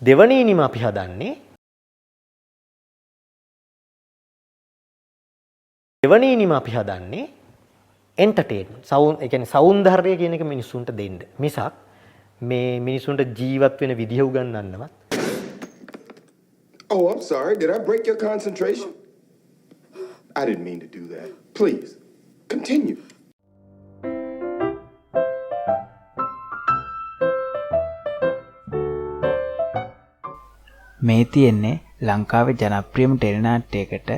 දෙවනි ඉනිම අපි හදන්නේ දෙවනි ඉනිම අපි හදන්නේ එන්ටර්ටේන්මන්ට් ඒ කියන්නේ සෞන්දර්යය කියන එක මිනිසුන්ට දෙන්න. මිසක් මේ මිනිසුන්ට ජීවත් වෙන විදිහ උගන්වන්නවත්. Oh, I'm sorry. Did I break your concentration? I didn't mean to do that. Please, continue. මේ තියෙන්නේ ලංකාවේ ජනප්‍රියම ටෙලිනාට්‍යයකට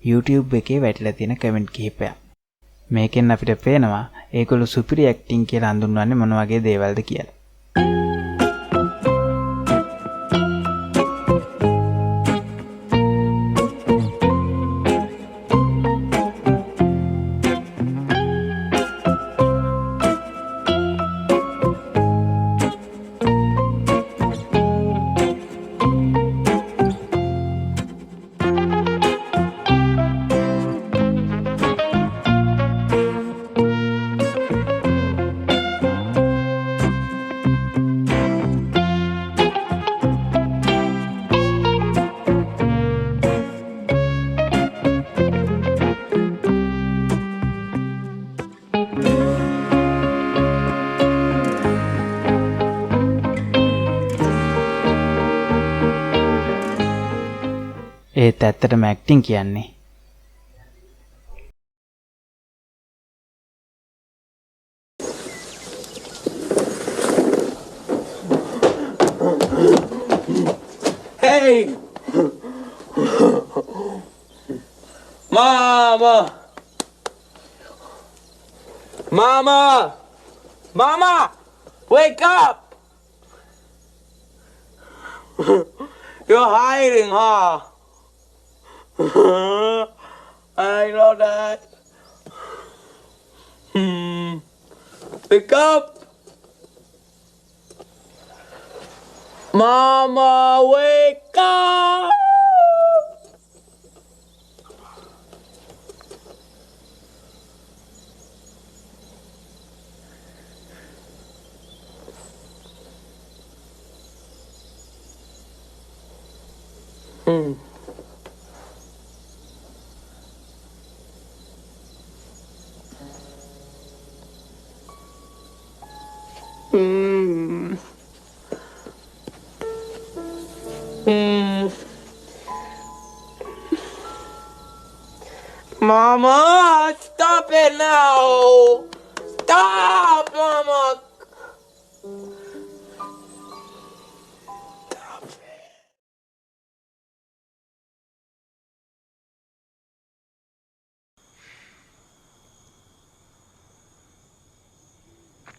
YouTube එකේ වැටිලා තියෙන කමෙන්ට් කිහිපයක්. මේකෙන් අපිට පේනවා ඒගොල්ලෝ සුපිරි ඇක්ටිං කියලා හඳුන්වන්නේ මොන වගේ දේවල්ද කියලා. ඒත් ඇත්තටම ඇක්ටිං කියන්නේ Hey! Mama! Mama! Mama! Wake up! You're hiding, huh? I know that. Wake up! Mama, wake up! Mama, stop it now! Stop, Mama! Stop it.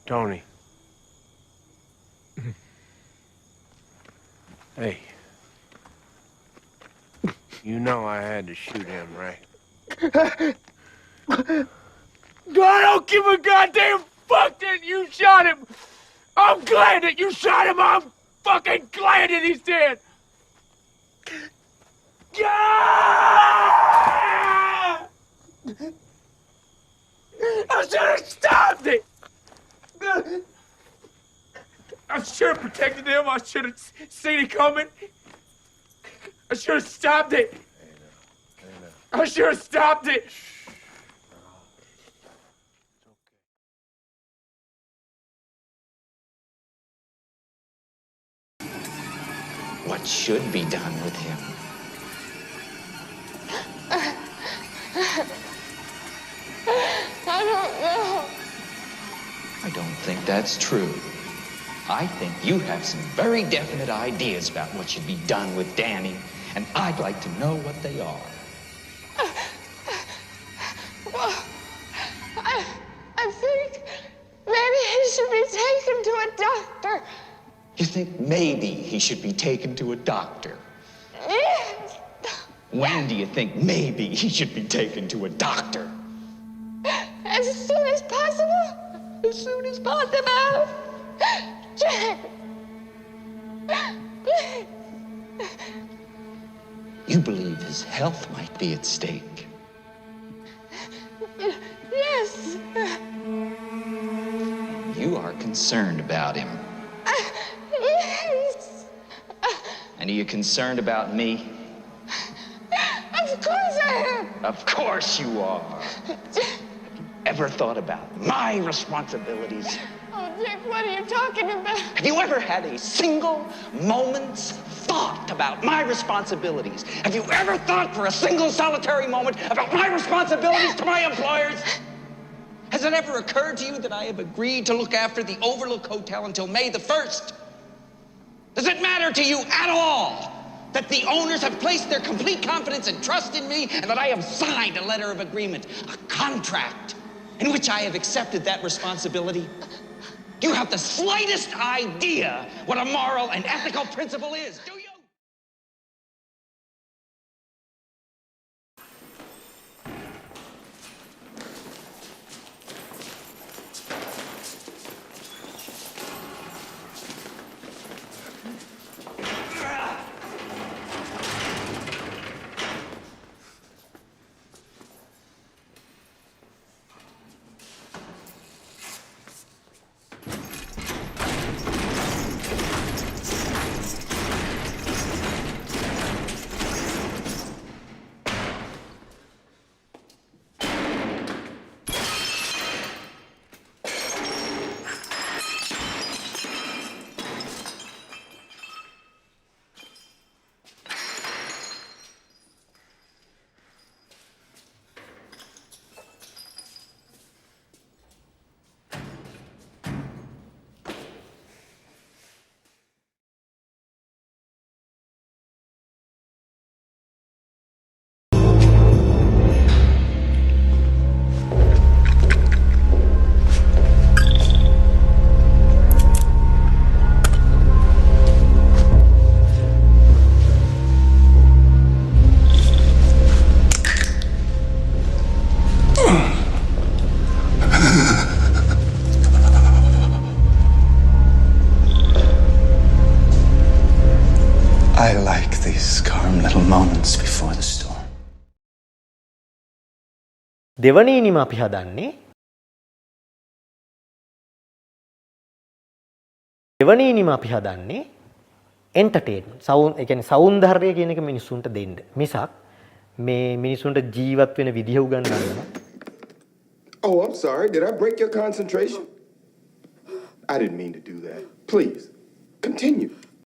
Tony. Hey. You know I had to shoot him, right? I don't give a goddamn fuck that you shot him! I'm glad that you shot him! I'm fucking glad that he's dead! Yeah! I should have stopped it! I should have protected him. I should have seen it coming. I should have stopped it. I should have stopped it. What should be done with him? I don't know. I don't think that's true. I think you have some very definite ideas about what should be done with Danny, and I'd like to know what they are. Well, I think maybe he should be taken to a doctor. You think maybe he should be taken to a doctor? Yes. When do you think maybe he should be taken to a doctor? As soon as possible. As soon as possible. Jack. Please. You believe his health might be at stake? Yes. You are concerned about him. Yes. And are you concerned about me? Of course I am. Of course you are. Ever thought about my responsibilities? Oh, Dick, what are you talking about? Have you ever had a single moment's thought about my responsibilities? Have you ever thought for a single solitary moment about my responsibilities to my employers? Has it ever occurred to you that I have agreed to look after the Overlook Hotel until May the 1st? Does it matter to you at all that the owners have placed their complete confidence and trust in me and that I have signed a letter of agreement, a contract, in which I have accepted that responsibility? Do you have the slightest idea what a moral and ethical principle is? Do you? I like these calm little moments before the storm. දෙවනි ඉනිම අපි හදන්නේ entertainment sound ඒ කියන්නේ සෞන්දර්යය කියන එක මිනිස්සුන්ට දෙන්න. මිසක් මේ මිනිස්සුන්ට ජීවත් වෙන විදිහ උගන්වන්න. Oh, I'm sorry. Did I break your concentration? I didn't mean to do that. Please, continue.